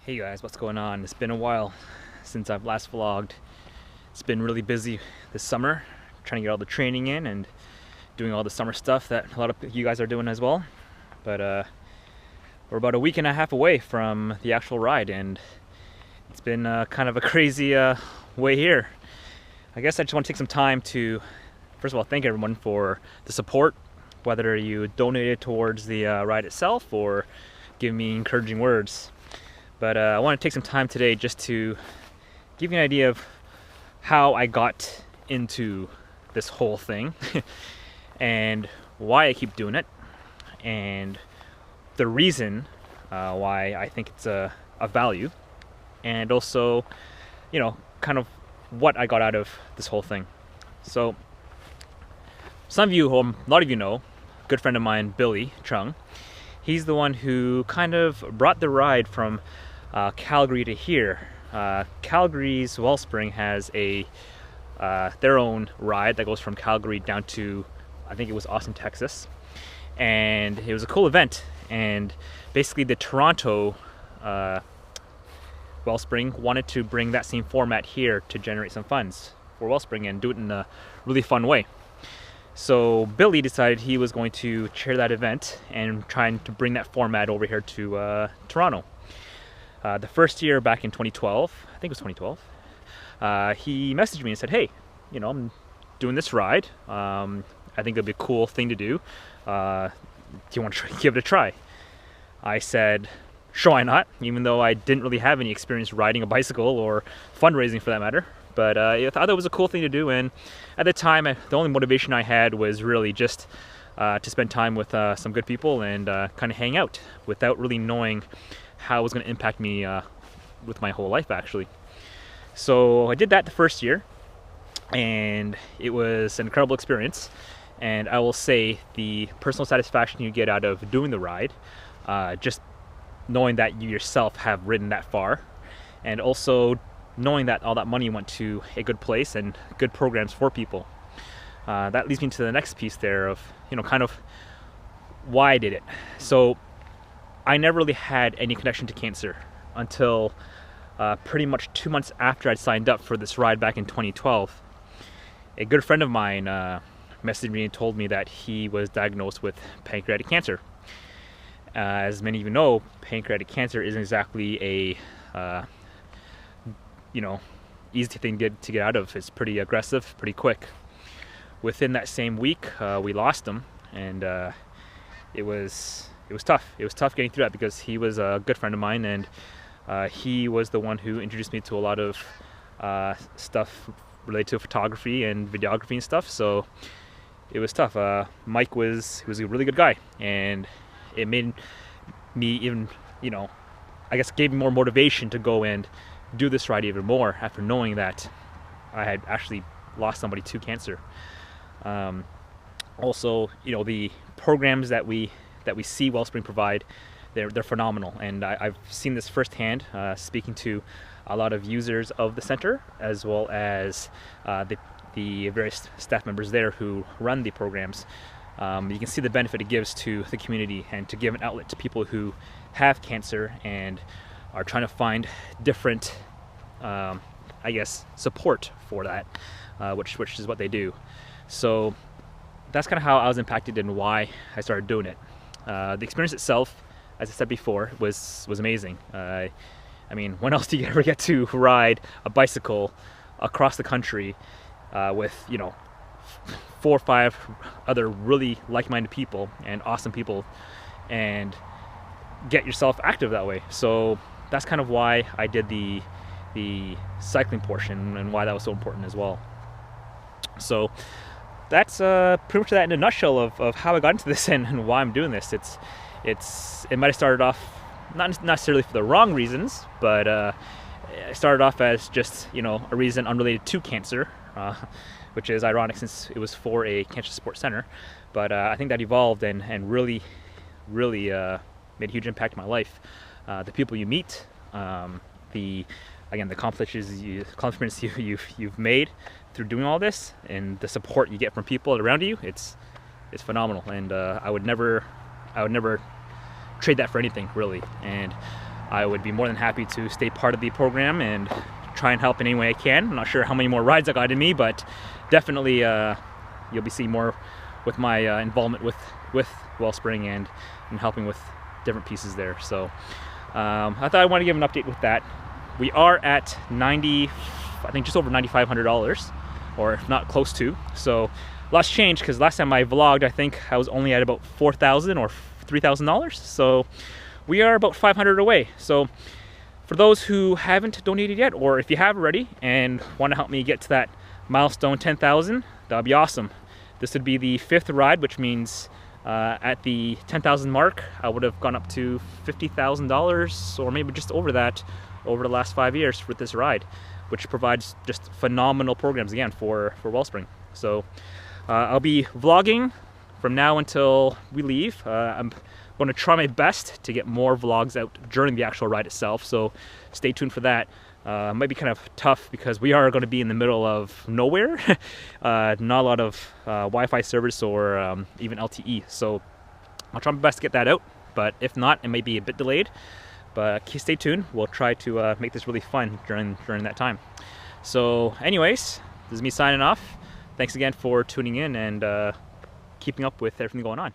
Hey guys, what's going on? It's been a while since I've last vlogged. It's been really busy this summer, trying to get all the training in and doing all the summer stuff that a lot of you guys are doing as well. But we're about a week and a half away from the actual ride, and it's been kind of a crazy way here. I guess I just want to take some time to, first of all, thank everyone for the support, whether you donated towards the ride itself or give me encouraging words. But I want to take some time today just to give you an idea of how I got into this whole thing and why I keep doing it, and the reason why I think it's a value, and also, you know, kind of what I got out of this whole thing. So some of you, a lot of you know, a good friend of mine, Billy Chung, he's the one who kind of brought the ride from Calgary to here. Calgary's Wellspring has their own ride that goes from Calgary down to, I think it was Austin, Texas, and it was a cool event. And basically the Toronto Wellspring wanted to bring that same format here to generate some funds for Wellspring and do it in a really fun way. So Billy decided he was going to chair that event and trying to bring that format over here to Toronto. The first year, back in 2012, I think it was 2012, he messaged me and said, hey, you know, I'm doing this ride. I think it'd be a cool thing to do. Do you want to give it a try? I said, sure, why not? Even though I didn't really have any experience riding a bicycle or fundraising for that matter. But I thought it was a cool thing to do. And at the time, the only motivation I had was really just to spend time with some good people and kind of hang out without really knowing how it was going to impact me with my whole life, actually. So I did that the first year, and it was an incredible experience. And I will say the personal satisfaction you get out of doing the ride, just knowing that you yourself have ridden that far, and also knowing that all that money went to a good place and good programs for people. That leads me to the next piece there of, you know, kind of why I did it. So I never really had any connection to cancer until pretty much 2 months after I'd signed up for this ride back in 2012. A good friend of mine messaged me and told me that he was diagnosed with pancreatic cancer. As many of you know, pancreatic cancer isn't exactly a easy thing to get out of. It's pretty aggressive, pretty quick. Within that same week, we lost him, and it was tough. It was tough getting through that because he was a good friend of mine, and he was the one who introduced me to a lot of stuff related to photography and videography and stuff. So it was tough. Mike was a really good guy, and it made me even, I guess gave me more motivation to go and do this ride even more after knowing that I had actually lost somebody to cancer. Also, the programs that we see Wellspring provide, they're phenomenal, and I've seen this firsthand, speaking to a lot of users of the center, as well as the various staff members there who run the programs. You can see the benefit it gives to the community and to give an outlet to people who have cancer and are trying to find different, I guess, support for that, which is what they do. So that's kind of how I was impacted and why I started doing it. The experience itself, as I said before, was amazing. I mean, when else do you ever get to ride a bicycle across the country with 4 or 5 other really like-minded people and awesome people, and get yourself active that way? So that's kind of why I did the cycling portion and why that was so important as well. So that's pretty much that in a nutshell of how I got into this and why I'm doing this. It might have started off not necessarily for the wrong reasons, but it started off as just a reason unrelated to cancer, which is ironic since it was for a cancer support center. But I think that evolved and really made a huge impact in my life. The people you meet, the accomplishments you've made through doing all this, and the support you get from people around you, it's phenomenal. And I would never trade that for anything, really. And I would be more than happy to stay part of the program and try and help in any way I can. I'm not sure how many more rides I got in me, but definitely you'll be seeing more with my involvement with Wellspring and helping with different pieces there. So I thought I wanted to give an update with that. We are at I think just over $9,500, or if not close to. So lots changed, because last time I vlogged, I think I was only at about $4,000 or $3,000. So we are about 500 away. So for those who haven't donated yet, or if you have already and want to help me get to that milestone 10,000, that would be awesome. This would be the 5th ride, which means at the 10,000 mark, I would have gone up to $50,000, or maybe just over that, over the last 5 years with this ride, which provides just phenomenal programs again for Wellspring. So I'll be vlogging from now until we leave. I'm going to try my best to get more vlogs out during the actual ride itself, so stay tuned for that. It might be kind of tough because we are going to be in the middle of nowhere. Not a lot of Wi-Fi service or even LTE, so I'll try my best to get that out, but if not, it may be a bit delayed. But stay tuned. We'll try to make this really fun during that time. So anyways, this is me signing off. Thanks again for tuning in and keeping up with everything going on.